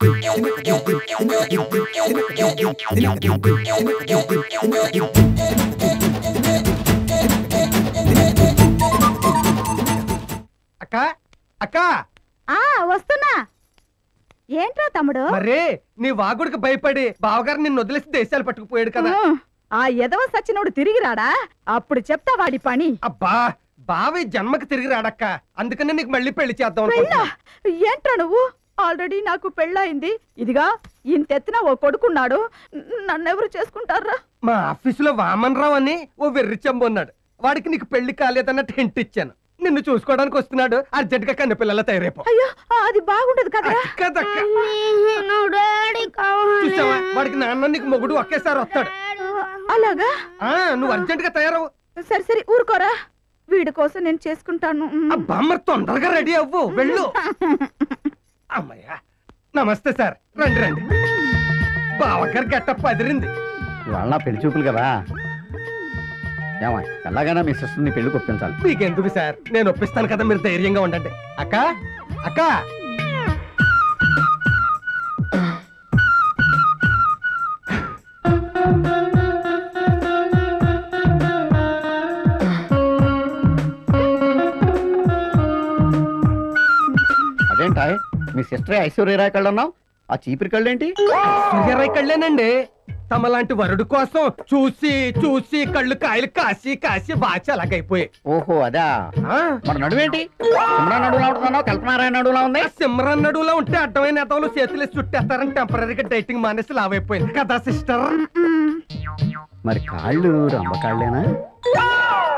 అక్క అక్క వస్తున్నా. ఏంట్రా తమ్ముడు? మరే నీ వాగుడికి భయపడి బావగారు నిన్ను వదిలేసి దేశాలు పట్టుకుపోయాడు కదా. ఆ ఎదవ సచ్చినోడు తిరిగి రాడా? అప్పుడు చెప్తా వాడి పని. అబ్బా బావ జన్మకి తిరిగి రాడక్క, అందుకనే నీకు మళ్ళీ పెళ్లి చేద్దాం. ఏంట్రా నువ్వు? ఆల్రెడీ నాకు పెళ్ళయింది. ఇదిగా ఇంతెత్తిన ఓ కొడుకున్నాడు. నన్నెవరు చేసుకుంటారా? మా ఆఫీసులో వామన్ రావు అని ఓ వెర్రి చెంబు ఉన్నాడు. వాడికి నీకు పెళ్లి కాలేదన్నట్టు హింట్ ఇచ్చాను. నిన్ను చూసుకోవడానికి వస్తున్నాడు. అర్జెంట్ గా కన్న పిల్లల తయారైపో. అయ్యో అది బాగుంటది కదా. చూసావా, వాడికి నాన్న నీకు మొగుడు ఒకేసారి వస్తాడు. అలాగా? నువ్వు అర్జెంట్ గా తయారవు. సరే సరే ఊరుకోరా, వీడి కోసం నేను చేసుకుంటాను. అబ్బా మరి తొందరగా రెడీ అవ్వు, వెళ్ళు. అమ్మయ్యా, నమస్తే సార్, రండి రండి. బావగారు గెట్టప్ అదిరింది. ఇవాళ పెళ్లి చూపులు కదా, ఎలాగైనా మీ సిస్టర్ని పెళ్లికి ఒప్పించాలి. మీకెందుకు సార్, నేను ఒప్పిస్తాను కదా, మీరు ధైర్యంగా ఉండండి. అక్క అక్క అదేంటా మీ సిస్టర్ ఐశ్వర్యరాయ్ కళ్ళు అన్నావు, ఆ చీపిరి కళ్ళేంటి? ఐశ్వర్యరాయ్ కళ్ళేనండి. తమలాంటి వరుడు కోసం చూసి చూసి కళ్ళు కాయలు కాసి కాసి బాచి అలాగైపోయాయి. ఓహో అదా. మరి నడువేంటి? సిమ్రాన్ నడువులా ఉంటున్నావు, కల్పనారాయణ నడువులా ఉంది. సిమ్రాన్ నడువులా ఉంటే అడ్డమైన ఎదవలు చేతులు చుట్టేస్తారని టెంపరీగా డైటింగ్ మానేసి లావైపోయింది కదా సిస్టర్. మరి కాళ్ళు రంబ కాళ్ళేనా?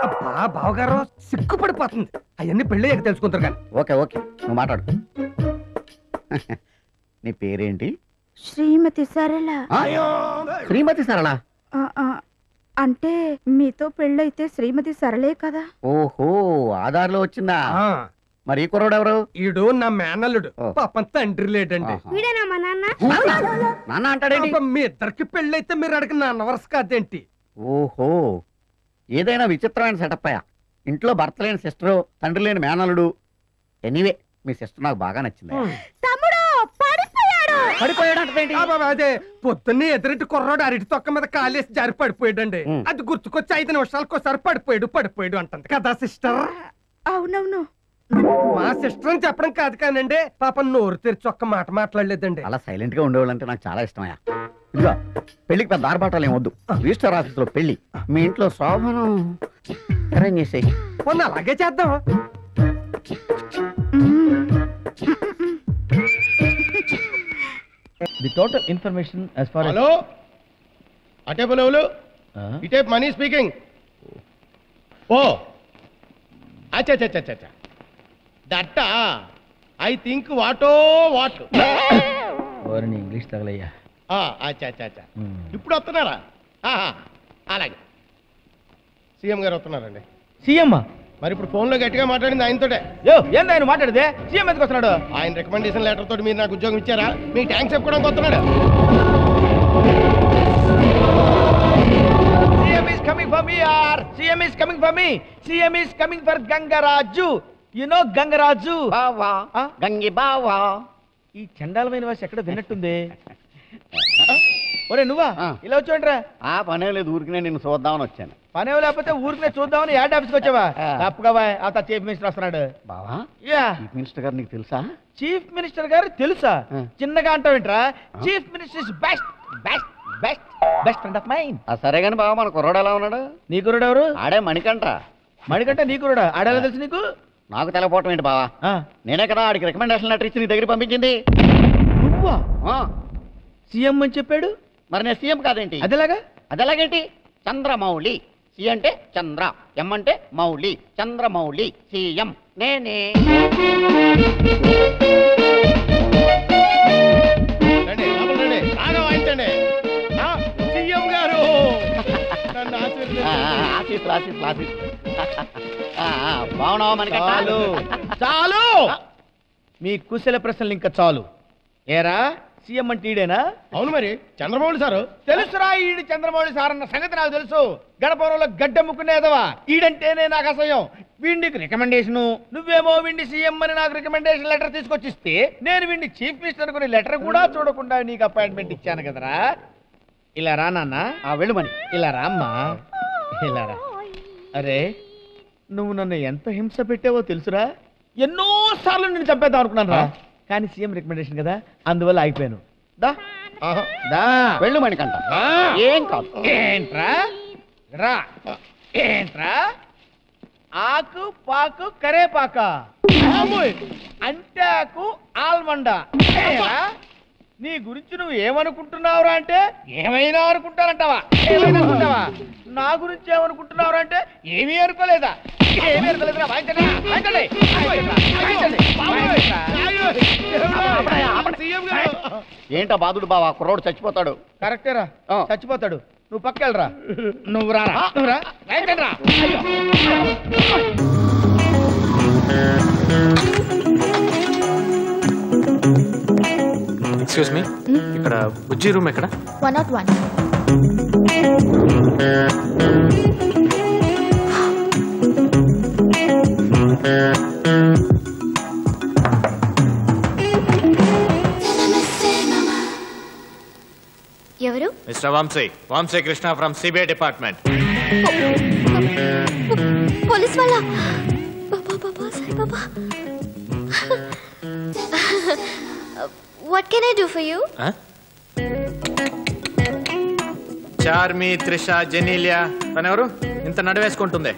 అబ్బా బావగారు సిగ్గుపడిపోతుంది. అవన్నీ పెళ్ళి తెలుసుకుంటారు కానీ. ఓకే ఓకే, నువ్వు మాట్లాడు. నీ పేరేంటి? శ్రీమతి సరళ. శ్రీమతి సరళ అంటే మీతో పెళ్ళైతే శ్రీమతి సరళే కదా. ఓహో ఆధార్లో వచ్చిందా? మరి ఈ కుర్రోడు ఎవరు? ఈడు నా మేనల్లుడు, పాపం తండ్రి లేడండి. నాన్న అంటాడేంటి? మీ ఇద్దరికి పెళ్ళైతే మీరు అడిగిన నాన్న వరుస కాదేంటి? ఓహో ఏదైనా విచిత్రమైన సెటప్ అయ్యా. ఇంట్లో భర్త లేని సిస్టరు, తండ్రి లేని మేనల్లుడు. ఎనీవే మీ సిస్టర్ నాకు బాగా నచ్చింది. అదే పొద్దున్నే ఎదురింటి కుర్రాడు అరటి తొక్క మీద కాలేసి జారి పడిపోయాడండి. అది గుర్తుకొచ్చి 5 నిమిషాలకు ఒకసారి పడిపోయాడు అంటుంది కదా సిస్టర్. అవునవును, మా సిస్టర్ అని చెప్పడం కాదు కానండి, పాపం నోరు తెరిచి ఒక్క మాట మాట్లాడలేదండి. అలా సైలెంట్ గా ఉండేవాళ్ళంటే నాకు చాలా ఇష్టమయ్యా. ఇదిగో పెళ్లికి పెద్ద ఆర్భాటాలు ఏమొద్దు, రిజిస్టర్ ఆఫీస్ లో పెళ్లి, మీ ఇంట్లో శోభనం అరేంజ్ చేసేయి. అలాగే చేద్దాం. The total information as far as... Hello? Hello? Itep Mani speaking. Oh. Acha. That I think what. ఓరని ఇంగ్లీష్ తగలయ్యా. అచ్చా. ఇప్పుడు వస్తున్నారా? అలాగే సీఎం గారు వస్తున్నారండి. సీఎం మరి ఇప్పుడు ఫోన్ లో గట్టిగా మాట్లాడింది ఆయనతోటే. ఏంది ఆయన మాట్లాడితే? సీఎం ఎందుకు వస్తున్నాడు? ఆయన రికమెండేషన్ లెటర్ తోటి మీరు నాకు ఉద్యోగం ఇచ్చారా? మీ ట్యాంక్స్ చెప్పుకోవడానికి వస్తున్నాడు. CM is coming for me యార్. CM is coming for me. CM is coming for Gangaraju. You know Gangaraju? బావా గంగి బావా. ఈ చండాలమైన వాసి ఎక్కడ విన్నట్టుంది. ఒరే నువ్వా ఇలా వచ్చాంట్రా? ఆ పనే లేదు, ఊరికినే నిన్ను చూద్దామని వచ్చాను. పనే లేకపోతే ఊరికినే చూద్దామని యాడ్ ఆఫీస్కి వచ్చావా? తప్పుగా అంత చీఫ్ మినిస్టర్ వస్తున్నాడు. బావా యా చీఫ్ మినిస్టర్ గారు నీకు తెలుసా? చీఫ్ మినిస్టర్ గారు తెలుసా? చిన్నగా అంటావేంట్రా? Chief minister is best friend of mine. సరే గాని బావా మన కుర్రాడు ఎలా ఉన్నాడు? నీ కుర్రాడు ఎవరు? ఆడే మణికంఠ. మణికంఠ నీ కుర్రాడా? ఆడేలా తెలుసు నీకు? నాకు తెలపోవటం ఏంటి బావా, నేనే కదా ఆడికి రికమెండేషన్ లెటర్ ఇచ్చి నీ దగ్గర పంపించింది. నువ్వా? సీఎం అని చెప్పాడు. మరి నేను సీఎం కాదేంటి? అదెలాగేంటి? చంద్రమౌళి. సి అంటే చంద్ర, ఎం అంటే మౌళి, చంద్రమౌళి సీఎం నేనే. సీఎం గారు బాగున్నావా మనకి? చాలు మీ కుశల ప్రశ్నలు ఇంకా చాలు. ఏరా సీఎం అంటే ఈడేనా? అవును మరి చంద్రబాబు సారు. తెలుసురా ఈడు చంద్రమౌళి సార్ అన్న సంగతి నాకు తెలుసు. గడపవరంలో గడ్డెమ్ముకునేదవా ఈడంటేనే నాకు అసహ్యం. వీడికి రికమెండేషన్, నువ్వేమో వీడిని సీఎం అని నాకు రికమెండేషన్ లెటర్ తీసుకొచ్చిస్తే నేను వీడిని చీఫ్ మినిస్టర్ అనుకునే లెటర్ కూడా చూడకుండా నీకు అపాయింట్మెంట్ ఇచ్చాను కదరా. ఇలా రా నాన్న. వెళ్ళు మరి. ఇలా రా అమ్మా, ఇలా రా. అరే నువ్వు నన్ను ఎంత హింస పెట్టావో తెలుసురా. ఎన్నో సార్లు నేను చంపేద్దాం అనుకున్నాను రా, కానీ సీఎం రికమెండేషన్ కదా అందువల్ల ఆగిపోయాను. దా దా వెళ్ళు మణికంఠ. ఏం కాదు. ఏంట్రా రా, ఏంట్రా ఆకు పాకు కరేపాక అంటాకు ఆల్మండ. నీ గురించి నువ్వు ఏమనుకుంటున్నావురా అంటే ఏమైనా అనుకుంటానంటావా? ఏమైనా అనుకుంటావా? నా గురించి ఏమనుకుంటున్నావురా అంటే ఏమీ అనుకోలేదా? ఏమీ అనుకోలేదురా. వాయించండి, వాయించండి, వాయించండి, ఏంటో బాధుడు బావా, కుర్రోడు చచ్చిపోతాడు. కరెక్టేరా, చచ్చిపోతాడు. నువ్వు పక్కెళ్ళరా. నువ్వు రారా, నువ్వు రా, వాయించండి రా. ఎక్స్క్యూజ్ మీ, ఇక్కడ బుజ్జి రూమ్ ఎక్కడ? 101. ఎవరు? Mister Vamsi Krishna from CBI department. Police వాళ్ళ? బాబా బాబా Sai Baba. What can I do for you? Charmi, Trisha, Genelia తనెవరు ఇంత నడవేసుకుంటుంది?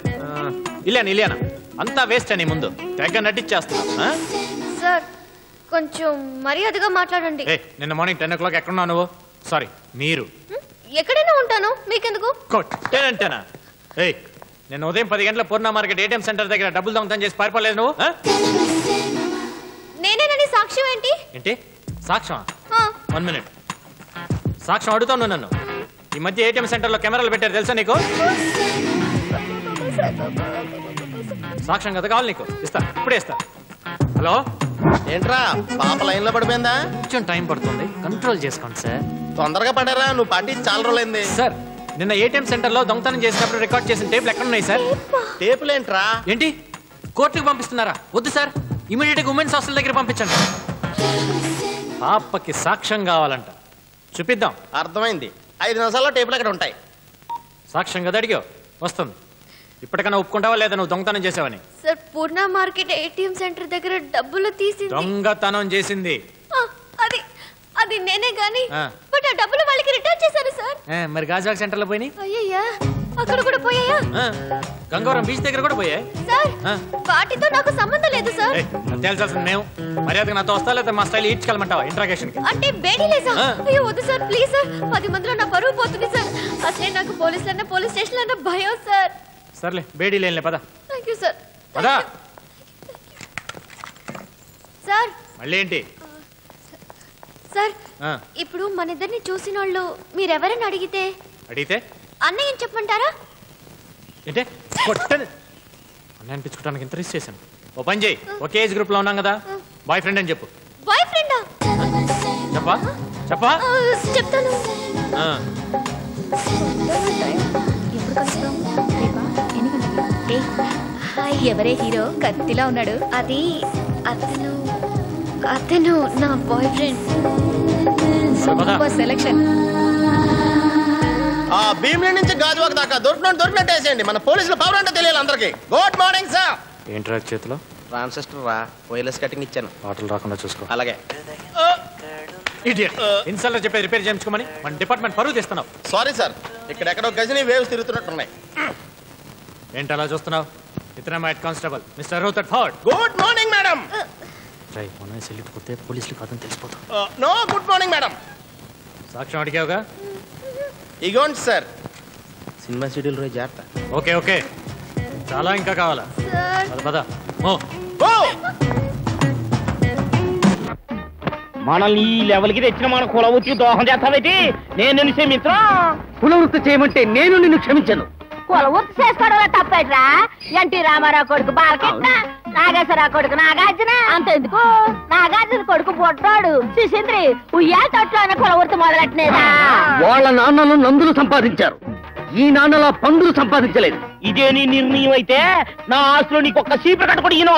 ఇలియానా అంతా వేస్ట్ అని ముందు తెగ నటించేస్తున్నా. సార్ కొంచెం మర్యాదగా మాట్లాడండి. నిన్న మార్నింగ్ 10 o'clock ఎక్కడున్నావు నువ్వు? సారీ మీరు. ఎక్కడైనా ఉంటాను, మీకెందుకు? కొట్టేనంటేనా? నేను ఉదయం 10 గంటల పూర్ణ మార్కెట్ ఏటీఎం సెంటర్ దగ్గర డబ్బులు దొంగతనం చేసి పారిపోలేదు నువ్వు? నేనేనని సాక్ష్యం ఏంటి? ఏంటి సాక్ష్యం? 1 minute. సాక్ష్యం అడుగుతాను నన్ను. ఈ మధ్య ఏటీఎం సెంటర్లో కెమెరాలు పెట్టారు తెలుసా నీకు? సాక్ష్యం కదా కావాలి నీకు? ఇస్తా, ఇప్పుడే ఇస్తా. హలో ఏంట్రా పాప లైన్ లో పడిపోయిందా? కొంచెం టైం పడుతుంది, కంట్రోల్ చేసుకోండి సార్. తొందరగా పడారా, నువ్వు పార్టీ చాలా రోజులైంది. సార్ నిన్న ఏటీఎం సెంటర్ లో దొంగతనం చేసినప్పుడు రికార్డ్ చేసిన టేపులు ఎక్కడ ఉన్నాయి సార్? టేపులేంట్రా? ఏంటి కోర్టుకు పంపిస్తున్నారా? వద్దు సార్, ఇమీడియట్ గా ఉమెన్స్ హాస్టల్ దగ్గర పంపించండి. పాపకి సాక్ష్యం కావాలంట, చూపిద్దాం. అర్థమైంది. 5 నిమిషాల్లో టేపులు అక్కడ ఉంటాయి. సాక్ష్యం కదా అడిగావు, వస్తుంది. ఇప్పటికైనా ఒప్పుకుంటావా లేదా నువ్వు దొంగతనం చేసావని? సార్ పూర్ణ మార్కెట్ ఏటీఎం సెంటర్ దగ్గర డబ్బులు తీసి దొంగతనం చేసింది అది అది నేనే గాని, బట్ ఆ డబ్బులు వాళ్ళకి రిటర్న్ చేశారు సార్. మరి గాజువాక సెంటర్ లో పోయినాయి. అయ్యయ్యా, అక్కడ కూడా పోయాయా? గంగవరం బీచ్ దగ్గర కూడా పోయాయి సార్. వాటితో నాకు సంబంధం లేదు సార్. తేల్చాల్సింది మేము. మర్యాదగా నాతో వస్తా లేదా మా స్టైల్ ఈడ్చుకెళ్ళమంటావా ఇంట్రాగేషన్ కి? అంటే బేడీ లేదా? అయ్యో వద్దు సార్, ప్లీజ్ సార్. 10 మందిలో నా పరువు పోతుంది సార్. అసలే నాకు పోలీసులన్నా పోలీస్ స్టేషన్ అన్న భయం సార్. సర్లే బేడీ లేనిలే పద. Thank you sir. పదా. సార్ మళ్ళీ ఏంటి సార్? ఇప్పుడు మన ఇద్దరిని చూసిన వాళ్ళు మీరెవరని అడిగితే అన్నయ్య ఏం చెప్పమంటారా? ఏంటే కొట్టని అన్నయ్య అనిపించుకోవడానికి ఇంత రిస్క్ చేశాను. ఓ పని చేయి, ఒకే ఏజ్ గ్రూప్ లో ఉన్నాం కదా, బాయ్ ఫ్రెండ్ అని చెప్పు. బాయ్ ఫ్రెండా? చెప్పా చెప్పా చెప్తాను. ఎవరే హీరో కత్తిలా ఉన్నాడు? అది అతను అతను నా boy friend. Super selection. Bheemili నుంచి గాజువాక దాకా దొరికినట్టు వేసేయండి. మన పోలీసుల పవర్ అంటే తెలియాలి అందరికి. Good morning sir. ఏంట్రా చేతిలో? ట్రాన్సిస్టర్ రా, వైర్లెస్ కటింగ్ ఇచ్చాను. వాటర్ రాకుండా చూసుకో. అలాగే. ఇన్సల్ట్ చెప్పి రిపేర్ చేయించుకోమని మన డిపార్ట్మెంట్ పరువు తీస్తున్నావు. సారీ సార్, ఇక్కడెక్కడో గజని వేవ్స్ తిరుగుతున్నట్టున్నాయి. ఏంటి అలా చూస్తున్నావు? ఇతనే మా head constable mister Rutherford. Good morning madam. Try మనం వెళ్ళిపోతే పోలీసులు కాదని తెలిసిపోతాం. No good morning madam. సాక్ష్యం అడిగావుగా? ఇగోండి సార్. సినిమా షెడ్యూల్ రోజు జాగ్రత్త. ఓకే ఓకే, చాలా ఇంకా కావాలా? పద పద. మనల్ని ఈ లెవెల్కి తెచ్చిన మన కులవృత్తి దోహం చేస్తావేటి? నేను నిన్ను క్షమించరా? కులవృత్తి చేయమంటే నేను నిన్ను క్షమించను. కులవృత్తి చేసుకోవడం తప్పేట్రా. ఎన్టీ రామారావు కొడుకు బాలకృష్ణ, నాగేశ్వరరావు కొడుకు నాగార్జున, అంతెందుకు నాగార్జున కొడుకు పొట్టాడు సుశీంద్రి ఉయ్యాల తోటలోనే కులవృత్తి మొదలెట్టలేదా. వాళ్ళ నాన్నలు నందులు సంపాదించారు, ఈ నాన్నలా పందులు సంపాదించలేదు. ఇదే నీ నిర్ణయం అయితే నా ఆస్తిలో నీకు ఒక్క చీపురు కట్టుకుని ఈయన.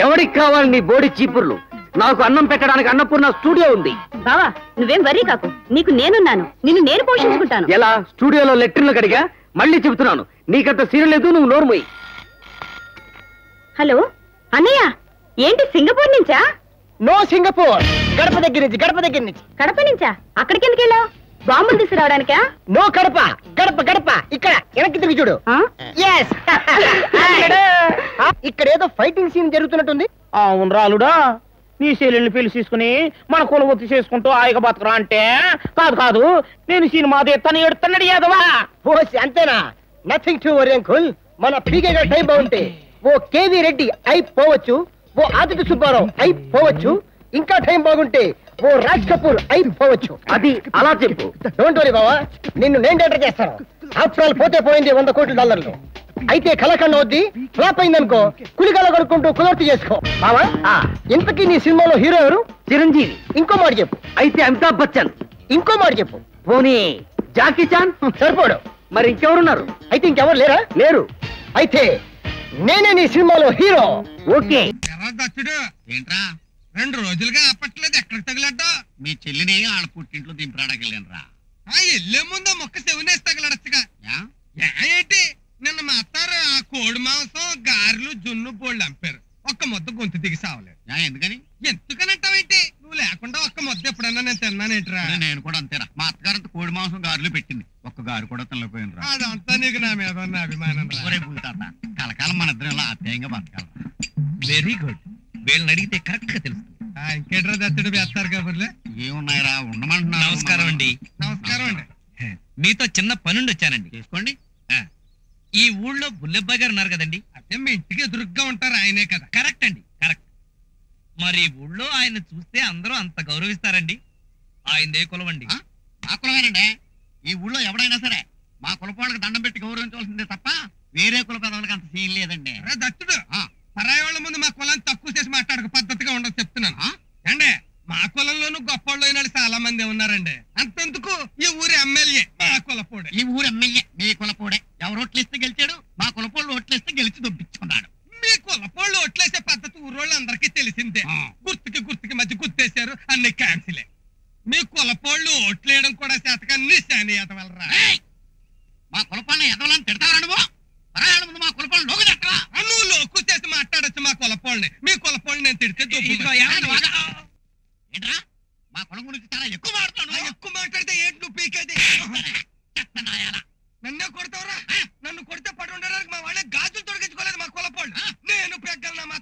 ఎవరికి కావాలి నీ బోడి చీపుర్లు? నాకు అన్నం పెట్టడానికి అన్నపూర్ణ స్టూడియో ఉంది. బావా నువ్వేం వరీ కాకు, నీకు నేనున్నాను, నిన్ను నేను పోషించుకుంటాను. ఎలా? స్టూడియోలో లెట్రిన్లు కడిగా. మళ్ళీ చెబుతున్నాను, నీకంత సీన్ లేదు, నువ్వు నోరుమోయి. హలో అన్నయ్య, ఏంటి సింగపూర్ నుంచా? నో సింగపూర్, గడప దగ్గర నుంచి. గడప దగ్గర నుంచి. కడప నుంచా? అక్కడికి ఎందుకు వెళ్ళావు? బాంబులు తీసుకురావడానికా? నో కడప, గడప గడప ఇక్కడ వెనక్కి తిరిగి చూడు. ఇక్కడ ఏదో ఫైటింగ్ సీన్ జరుగుతున్నట్టుంది. అవును రాలుడా, నీ శైలిని పిలిచి తీసుకుని మన కులవృత్తి చేసుకుంటూ ఆయక బతకరా అంటే కాదు కాదు, నేను సినిమా తీస్తాను ఎడుతున్నాడు యాదవా. ఓసి అంతేనా? Nothing to worry uncle. మన పీకే గారి టైం బాగుంటే ఓ కేవీ రెడ్డి అయిపోవచ్చు, ఓ ఆదిత్య సుబ్బారావు అయిపోవచ్చు, ఇంకా టైం బాగుంటే ఓ రాజ్ కపూర్ అయిపోవచ్చు. అది అలా చెప్పు. డోంట్ వరీ బావా, నిన్ను నేను డేటర్ చేస్తాను. ఆఫ్టర్ ఆల్ పోతే పోయింది $100 కోట్లు. అయితే కలకన్న వద్ది, ఫ్లాప్ అయిందనుకో కులికల కొనుక్కుంటూ కులర్తి చేసుకో. బావా ఇంతకీ నీ సినిమాలో హీరో ఎవరు? చిరంజీవి. ఇంకో మాట చెప్పు. అయితే అమితాబ్ బచ్చన్. ఇంకో మాట చెప్పు. పోనీ జాకీ చాన్. సరిపోడు. మరి ఇంకెవరున్నారు? అయితే ఇంకెవరు లేరా? లేరు. అయితే నేనే నీ సినిమాలో హీరో. ఓకే. ఏంట్రా 2 రోజులుగా ఆపట్లేదు, ఎక్కడికి తగిలడ్డా? మీ చెల్లిని ఆడ పుట్టింట్లో దింపడానికి వెళ్ళానురా. వెళ్ళే ముందు మొక్క చెవినేసి తగలడచ్చుగా. ఏంటి నిన్న మా అత్తారు ఆ కోడి మాంసం గారెలు జున్ను బోళ్ళు అంపారు, ఒక్క ముద్ద గొంతు దిగి సావలేదు. ఎందుకని? ఎందుకనంటావేంటి? నువ్వు లేకుండా ఒక్క ముద్ద ఎప్పుడన్నా నేను తిన్నానేట్రా? నేను కూడా అంతేరా. మా అత్తగారంతా కోడి మాంసం గారెలు పెట్టింది, ఒక్క గారు కూడా తినలేకపోయినరా. అదంతా నీకు నా మీద ఉన్న అభిమానం రా. కలకాలం మన ఇద్దరం ఇలా ఆప్యాయంగా బతకాలి. Very good. వీళ్ళని అడిగితే కరెక్ట్ గా తెలుస్తుంది. ఇంకేట్రా దత్తుడు వేస్తారు కబుర్లే. ఏమున్నాయిరా, ఉండమంటున్నా. నమస్కారం అండి. నమస్కారం అండి. మీతో చిన్న పనుండి వచ్చానండి. చేసుకోండి. ఈ ఊళ్ళో బుల్లెబ్బాయి గారు ఉన్నారు కదండి, అదే మీ ఇంటికి ఎదురుగ్గా ఉంటారు, ఆయనే కదా? కరెక్ట్ అండి, కరెక్ట్. మరి ఊళ్ళో ఆయన చూస్తే అందరూ అంత గౌరవిస్తారండి? ఆయనదే కులం అండి. మా కులమేనండి. ఈ ఊళ్ళో ఎవడైనా సరే మా కులపాళ్ళకి దండం పెట్టి గౌరవించవలసిందే తప్ప వేరే కుల పెదవులకి అంత సీన్ లేదండి. దత్తుడు, పరాయి వాళ్ళ ముందు మా కులాన్ని తక్కువ చేసి మాట్లాడక పద్ధతిగా ఉండదు చెప్తున్నాను. అండి మా కులంలోనూ గొప్పళ్ళు అయిన చాలా మంది ఉన్నారండి. అంతెందుకు ఈ ఊరి ఎమ్మెల్యే మా కులపోడే. ఈ ఊరు ఎమ్మెల్యే మీ కులపోడే. ఎవరు ఓట్లేస్తే గెలిచాడు, మా కులపోళ్ళు ఓట్లేస్తే గెలిచి దొప్పించుకున్నాడు. మీ కులపోళ్ళు ఓట్లేసే పద్ధతి ఊరోళ్ళు అందరికీ తెలిసిందే. గుర్తుకి మధ్య గుర్తేశారు, అన్ని క్యాన్సిలే. మీ కులపోళ్ళు ఓట్లేయడం కూడా శాతకాన్ని శాని ఎదవలరా. మా కులపాళ్ళని ఎదవాలని తిడతారా నువ్వు? పరాయాల ముందు మా కులపాళ్ళు లోకి తిట్టవా? నువ్వు లోకు చేసి మాట్లాడచ్చు మా కులపోళ్ళని. మీ కులపోళ్ళు నేను తిడితే ఏంట్రా మా కులం గురించి చాలా ఎక్కువ మాట్లాడు. ఎక్కువ మాట్లాడితే ఏంటి నువ్వు పీకేది? నన్నే కొడతావురా? నన్ను కొడితే పడి ఉండడానికి మా వాళ్ళే గాజులు తొడిగించుకోలేదు మా కులపోళ్ళు. నేను పెగ్గలనా మా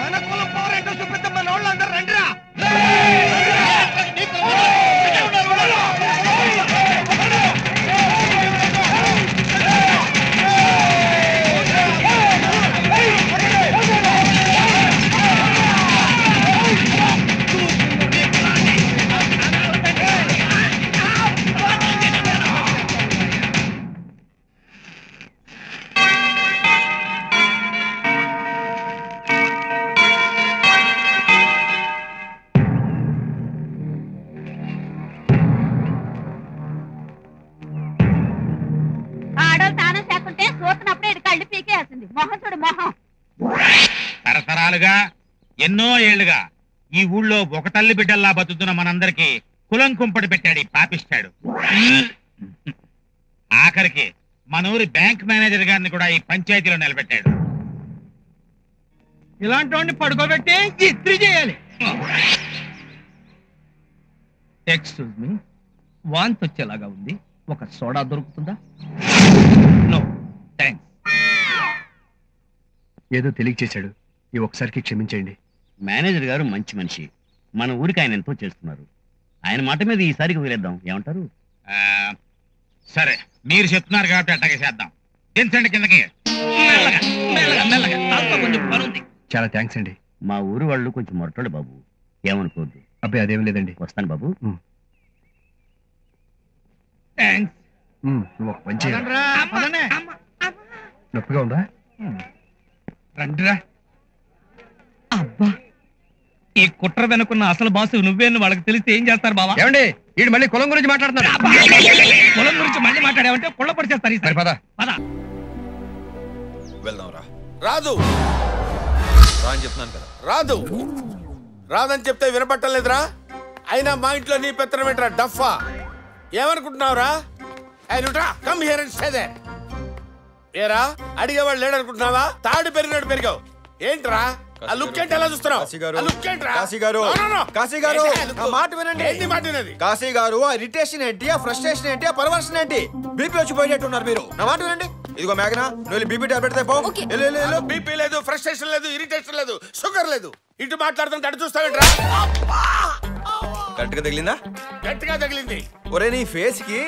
మన కులం పవర్ ఏంటో చూపిద్దాం. మన వాళ్ళు అందరూ రండిరా. తరతరాలుగా ఎన్నో ఏళ్లుగా ఈ ఊళ్ళో ఒక తల్లి బిడ్డల్లా బతుకుతున్న మనందరికి కులం కుంపడి పెట్టాడు, పాపిస్తాడు. ఆఖరికి మన ఊరి బ్యాంక్ మేనేజర్ గారిని కూడా ఈ పంచాయతీలో నిలబెట్టాడు. ఇలాంటి వాడిని పడుకోబెట్టి ఇస్త్రీ చేయాలి. ఎక్స్క్యూజ్ మీ, వాంతి వచ్చేలాగా ఉంది, ఒక సోడా దొరుకుతుందా? No thanks. ఏదో తెలియచేశాడు, ఈ ఒకసారికి క్షమించండి. మేనేజర్ గారు మంచి మనిషి, మన ఊరికి ఆయన ఎంతో చేస్తున్నారు. ఆయన మాట మీద ఈసారికి వదిలేద్దాం, ఏమంటారు? సరే, మీరు చెప్తున్నారు కాబట్టి అట్టగే చేద్దాం. దించండి కిందకి. మెల్లగా మెల్లగా మెల్లగా నాతో కొంచెం పని ఉంది. చాలా థ్యాంక్స్ అండి. మా ఊరు వాళ్ళు కొంచెం మొరటోడు బాబు, ఏమనుకోద్దు. అబ్బాయి అదేం లేదండి. వస్తాను బాబు. థ్యాంక్స్. నువ్వు ఒక పని చేయాలి. నొప్పిగా ఉందా? రండిరా. అబ్బా, ఈ కుట్ర వెనుకున్న అసలు బాసు నువ్వేను వాళ్ళకి తెలిస్తే ఏం చేస్తారు బాబా? ఏమండి వీడు మళ్ళీ కులం గురించి మాట్లాడుతున్నాడు. కులం గురించి మళ్ళీ మాట్లాడావంటే కుళ్ళ పడిచేస్తారు. పద పద. వెళ్దాంరా. రాదు రా అని చెప్తున్నాను కదా. రాదు రాదని చెప్తే వినపట్టలేదురా. అయినా మా ఇంట్లో నీ పెత్తనం ఏంట్రా డఫా? ఏమనుకుంటున్నావురా? Come here and stay there. ఏరా అడిగేవాళ్ళు లేడనుకుంటున్నావా? తాడు పెరిగినాడు పెరిగావు ఏంట్రా? ఆ లుక్ ఏంటి ఎలా చూస్తున్నావు? కాశీ గారు మాట వినండి. ఏంటి మాట వినది? కాశీ గారు ఆ ఇరిటేషన్ ఏంటి, ఆ ఫ్రస్ట్రేషన్ ఏంటి, ఆ పర్వర్షన్ ఏంటి? బీపీ వచ్చి పోయేటట్టున్నారు మీరు. నా మాట వినండి. ఇదిగో మేఘనా, నువ్వు బీపీ టాబ్లెట్ తెపో. బీపీ లేదు, ఫ్రస్ట్రేషన్ లేదు, ఇరిటేషన్ లేదు, షుగర్ లేదు. ఇటు మాట్లాడుతుంటే అటు చూస్తావేంట్రా? గట్టిగా తగిలిందా? గట్టిగా తగిలింది. ఒరే నీ ఫేస్ కి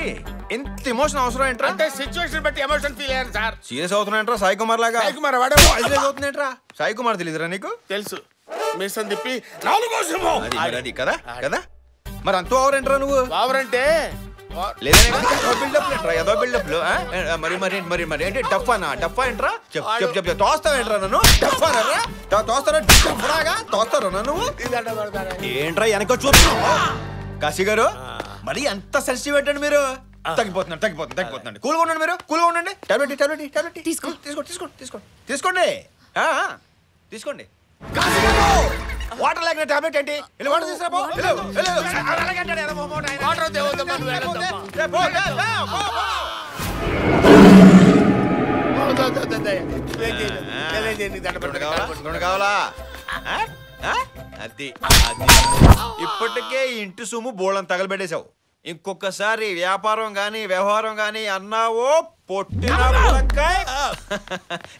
ఎంత ఎమోషన్ అవసరం ఏంట్రా? అంటే సిచ్యువేషన్ బట్టి ఎమోషన్ ఫీల్ అయ్యాను సార్. సీరియస్ అవుతున్నాయంట్రా సాయి కుమార్ లాగా. సాయి కుమార్ వాడే అవుతుందేంట్రా? సాయి కుమార్ తెలియదురా నీకు? తెలుసు. మిషన్ తిప్పి 4 సింహం అది కదా కదా. మరి అంత ఓవర్ ఏంట్రా నువ్వు? ఓవర్ అంటే మరి ఏంటి డఫా ఏంట్రా? తోస్తావేంట్రా నన్ను? తోస్తారా నన్ను? ఏంట్రా వెనక చూస్తున్నావు? కాశీ గారు మరి ఎంత సెన్సిటివ్ ఏంటండి మీరు? తగ్గిపోతున్నాడు. కూల్గా ఉండండి మీరు, కూల్గా ఉండండి. టాబ్లెట్ తీసుకోండి. వాటర్ లాగిన టాబ్లెట్ ఏంటి? వాటర్ తీసుకురా. కావాలా? అది ఇప్పటికే ఇంటి సొమ్ము బోళం తగలబెట్టేశావు. ఇంకొకసారి వ్యాపారం గాని వ్యవహారం గాని అన్నావో పొట్టిన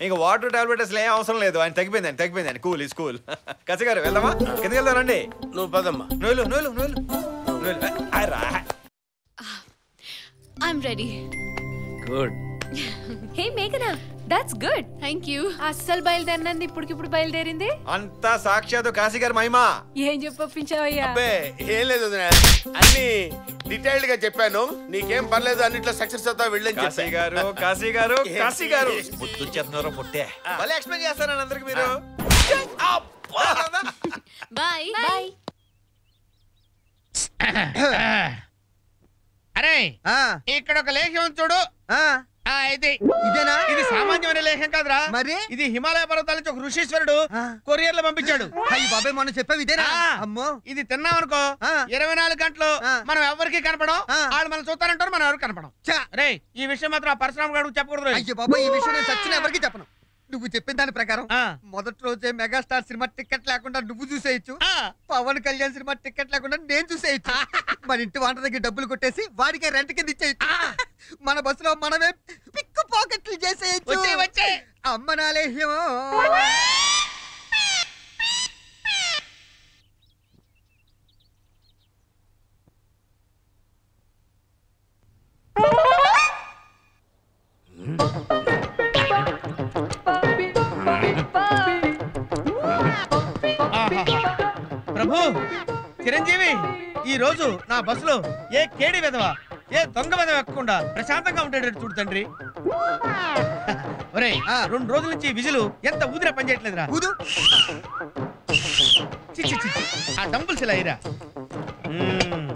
ఇంకా వాటర్ టాబ్లెట్ అసలు ఏం అవసరం లేదు. ఆయన తగ్గిపోయింది. Cool is cool. కసి గారు వెళ్దామా? కిందకి వెళ్దానండి. నువ్వు పదమ్మా. నువ్వు I'm ready. Good. Hey Meghana, that's good. Thank you. అస్సలు బయలుదేరినంది ఇప్పటికిప్పుడు బయలుదేరింది. అంతా సాక్షాత్ కాశీ గారి మహిమా. ఏం చెప్పొప్పించావయ్యా? అబ్బే ఏం లేదు, అన్ని డీటెయిల్డ్ గా చెప్పాను. నీకేం పర్లేదు, అన్నిట్లో సక్సెస్ అవుతావు వెళ్ళని. కాశీ గారు ముద్దు చేస్తున్నారో పుట్టే మళ్ళీ ఎక్స్ప్లెయిన్ చేస్తారని అందరికి మీరు. బాయ్. అరే ఇక్కడ ఒక లేఖం చూడు. ఇదేనా? ఇది సామాన్యమైన లేఖం కాదురా. మరి ఇది హిమాలయ పర్వతాల నుంచి ఒక ఋషీశ్వరుడు కొరియర్ లో పంపించాడు. బాబాయ్ మొన్న చెప్పావు ఇదేనా? అమ్మో, ఇది తిన్నామనుకో 24 గంటలు మనం ఎవరికి కనపడం. వాళ్ళు మనం చూస్తారంటారు, మనం ఎవరికి కనపడం. రే ఈ విషయం మాత్రం ఆ పరశురామ గారు చెప్పకూడదు. అయ్యో బాబాయ్, ఈ విషయం నేను సచ్చిన ఎవరికి చెప్పను. నువ్వు చెప్పిన దాని ప్రకారం మొదటి రోజే మెగాస్టార్ సినిమా టికెట్ లేకుండా నువ్వు చూసేయచ్చు, పవన్ కళ్యాణ్ సినిమా టికెట్ లేకుండా నేను చూసేయచ్చు, మన ఇంటి వంట దగ్గర డబ్బులు కొట్టేసి వాడికే రెంట్ కింద ఇచ్చేయచ్చు, మన బస్సులో మనమే పిక్కు పాకెట్లు చేసేయచ్చు. అమ్మ నాలేహ్యం. ప్రభు చిరంజీవి, ఈ రోజు నా బస్సులో ఏ కేడి వెధవ, ఏ దొంగ వెధవ ఎక్కకుండా ప్రశాంతంగా ఉండేటట్టు చూడు తండ్రి. ఒరే 2 రోజుల నుంచి విజులు ఎంత ఊదిరా పని చేయట్లేదురా. ఊదు. ఆ డంబుల్స్ ఇలా అయ్యిరా.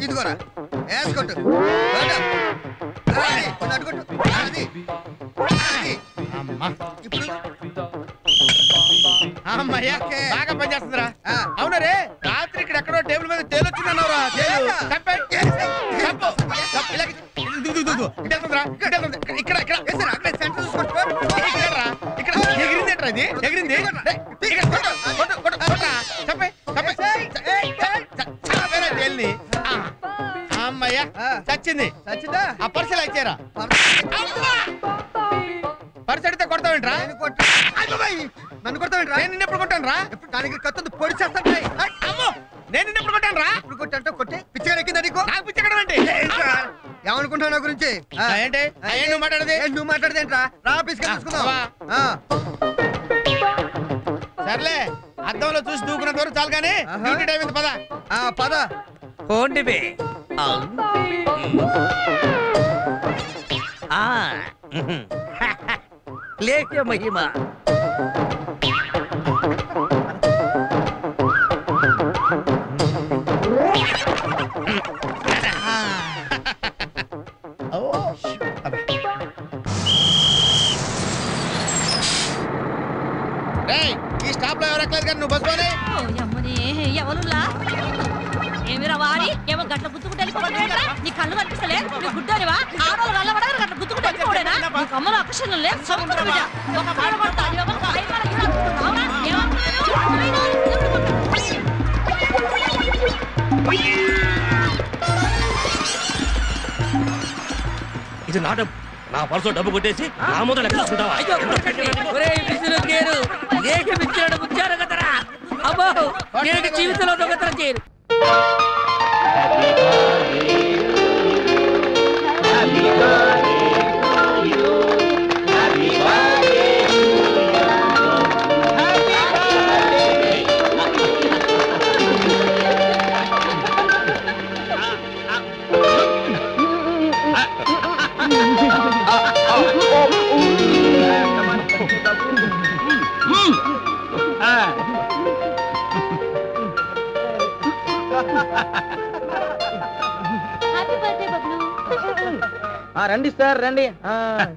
ఇదిగోరా వేసుకోట్టు. బాగా పనిచేస్తుందిరా. అవునరే, రాత్రి ఇక్కడ ఎక్కడో టేబుల్ మీద తేలొచ్చిందన్నావురా. ఎగిరిందేట్రా ఇది? ఎగిరింది. తేలిని అమ్మయ్యా చచ్చిందా? ఆ పరిసలు ఇచ్చారా? పరిస అడితే కొడతావేంట్రా? నన్ను కొడతావేంట్రా? నేను నిన్నెప్పుడు కొట్టాను రా? దానికి కత్తుంది పొడి చేస్తాను. నేను నిన్నెప్పుడు కొట్టాను రా? ఇప్పుడు కొట్టంటే కొట్టే పిచ్చగా ఎక్కిందా నీకు? నాకు పిచ్చగడం ఏంటి? ఏమనుకుంటావు నా గురించి ఏంటి నువ్వు మాట్లాడేది నువ్వు మాట్లాడదేంట్రా రా ఆఫీస్కి తెలుసుకుందాం సర్లే అద్దంలో చూసి దూకున్నంత వరకు చాలు కానీ డ్యూటీ టైం ఉంది పద పద పోండి బే లేకే మహిమ ఈ స్టాప్ లో ఎవరు ఎక్కలేదు కానీ నువ్వు బస్ పోనీ ఎవరులా ఏమిరా వాడి ఏమో గట్ల గుర్తుకుంటే వెళ్ళిపోవడమేంట్రా? నీ కళ్ళు కనిపిస్తలే నీ గుడ్డోనివా ఆడోళ్ళు వెళ్ళబడగా గట్ల గుర్తుకుంటే వెళ్ళిపోవడేనా? నీ కమ్మలో అక్షరం లేదు సొంత బిడ్డ ఒక పిల్ల కొడతా అది ఎవరు కాయమాల గిరాకుతున్నావునా? ఇది నా డబ్బు నా పర్సు డబ్బు కొట్టేసి నా ముందు లెక్క చూసుకుంటావా అబ్బో నేను జీవితంలో దొంగతనం చేయను రండి సార్ రండి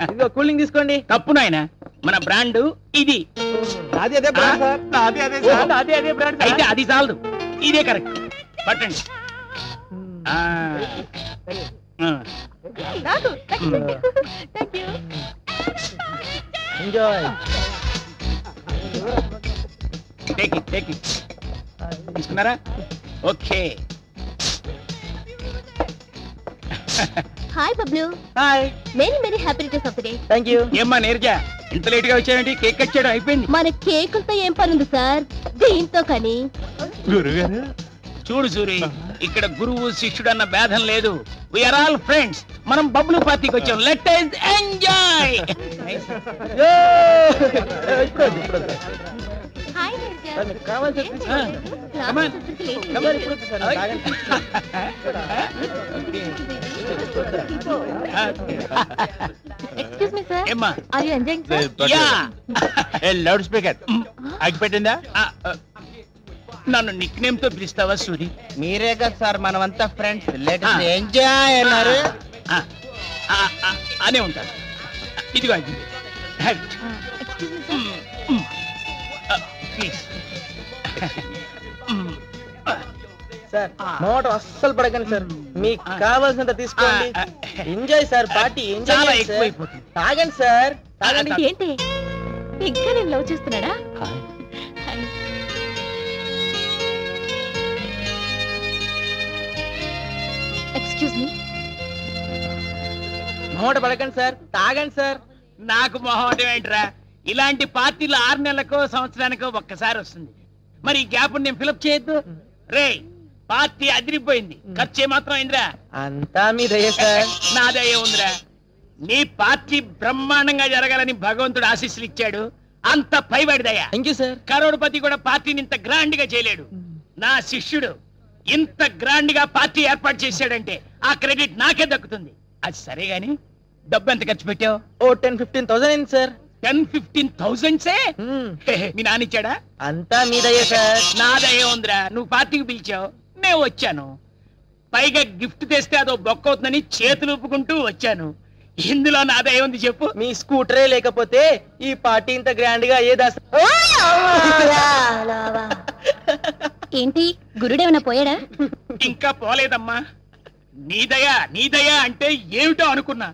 ఇదిగో కూలింగ్ తీసుకోండి. తప్పు నాయన మన బ్రాండ్ ఇది నాది అదే బ్రాండ్ సార్. నాది అదే బ్రాండ్ అయితే అది చాలదు ఇదే కరెక్ట్ పట్టండి. ఎంజాయ్ టేక్ ఇట్ తీసుకున్నారా? Okay. Hi Bablu. Hi. Many happy returns of the day. Thank you. ఏమ్మా నీరజ ఇంత లేట్ గా వచ్చావేంటి? కేక్ కట్ చేయడం అయిపోయింది. మన కేకులతో ఏం పని ఉంది సార్? దీంతో కానీ. గురుగారు చూడు సూరి, ఇక్కడ గురువు శిష్యుడు అన్న భేదం లేదు. We are all friends. మనం బబ్లు పార్టీకి వచ్చాం. Let us enjoy. Hi excuse me sir, are you enjoying sir? Yeah. Loudspeaker ఆగిపెట్టిందా? నన్ను నిక్ నేమ్ తో పిలుస్తావా సూరి? మీరే కదా సార్ మనమంతా ఫ్రెండ్స్. లెట్ us ఎంజాయ్ అన్నారు. అనే ఉంటాను. ఇదిగో అది ప్లీజ్. సార్ మోటార్ అస్సలు పడకండి సార్. మీకు కావాల్సినంత తీసుకోండి. ఎంజాయ్ సార్, పార్టీ చాలా ఎంజాయ్. ఎక్కువైపోతుంది. తాగండి సార్, తాగండి. ఏంటి ఇంకా నేను లవ్ చేస్తున్నాడా? Excuse me. మోట పడకండి సార్, తాగండి సార్. నాకు మొహం ఏంట్రా? ఇలాంటి పార్టీలు 6 నెలలకో సంవత్సరానికో ఒక్కసారి వస్తుంది. మరి ఈ గ్యాప్ నేను ఫిలప్ చేయొద్దు. రే పార్టీ అదిరిపోయింది. ఖర్చు ఏమాత్రం అయిందిరా? అంతా మీ దయ సార్. నా దయ ఉందిరా. నీ పార్టీ బ్రహ్మాండంగా జరగాలని భగవంతుడు ఆశీస్సులు ఇచ్చాడు. అంత పైవాడి దయ. Thank you sir. కరోడ్పతి కూడా పార్టీని ఇంత గ్రాండ్ గా చేయలేడు. నా శిష్యుడు ఇంత గ్రాండ్ గా పార్టీ ఏర్పాటు చేశాడంటే ఆ క్రెడిట్ నాకే దక్కుతుంది. అది సరే గాని డబ్బు ఎంత ఖర్చు పెట్టావు? ఓ 10-15,000 అయింది సార్. 10-15,000 మీ నాన్న ఇచ్చాడా? అంతా మీ దయ సార్. నా దయ ఉందిరా. నువ్వు పార్టీకి పిలిచావు, నేను వచ్చాను. పైగా గిఫ్ట్ తెస్తే అదో బొక్క అవుతుందని చేతులు ఊపుకుంటూ వచ్చాను. ఇందులో నా దయ ఉంది చెప్పు. మీ స్కూటరే లేకపోతే ఈ పార్టీ ఇంత గ్రాండ్ గా అయ్యేదా? ఏంటి గురుడేమన్నా పోయాడా? ఇంకా పోలేదమ్మా. నీ దయ అంటే ఏమిటో అనుకున్నా.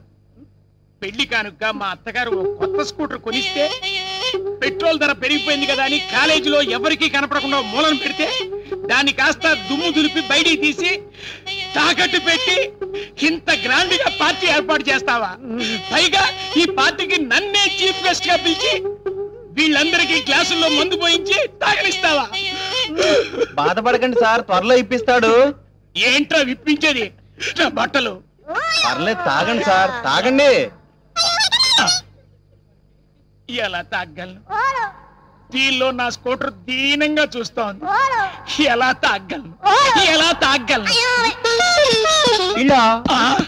పెళ్లి కానుక మా అత్తగారు కొత్త స్కూటర్ కొనిస్తే పెట్రోల్ ధర పెరిగిపోయింది కదా అని కాలేజీలో ఎవరికీ కనపడకుండా మూలను పెడితే దాన్ని కాస్త దుమ్ము దులిపి బయటికి తీసి తాకట్టు పెట్టి ఇంత గ్రాండ్ గా పార్టీ ఏర్పాటు చేస్తావా? పైగా ఈ పార్టీకి నన్నే చీఫ్ గెస్ట్ గా పిలిచి వీళ్ళందరికీ గ్లాసుల్లో మందు పోయించి తాగనిస్తావా? బాధపడకండి సార్, త్వరలో ఇప్పిస్తాడు. ఏంట్రా విప్పించేది? నా బట్టలు పర్లేదు తాగండి సార్, తాగండి. ఎలా తాగలను? దీనిలో నా స్కూటర్ దీనంగా చూస్తా ఉంది. ఎలా తాగలను? ఎలా తాగలను?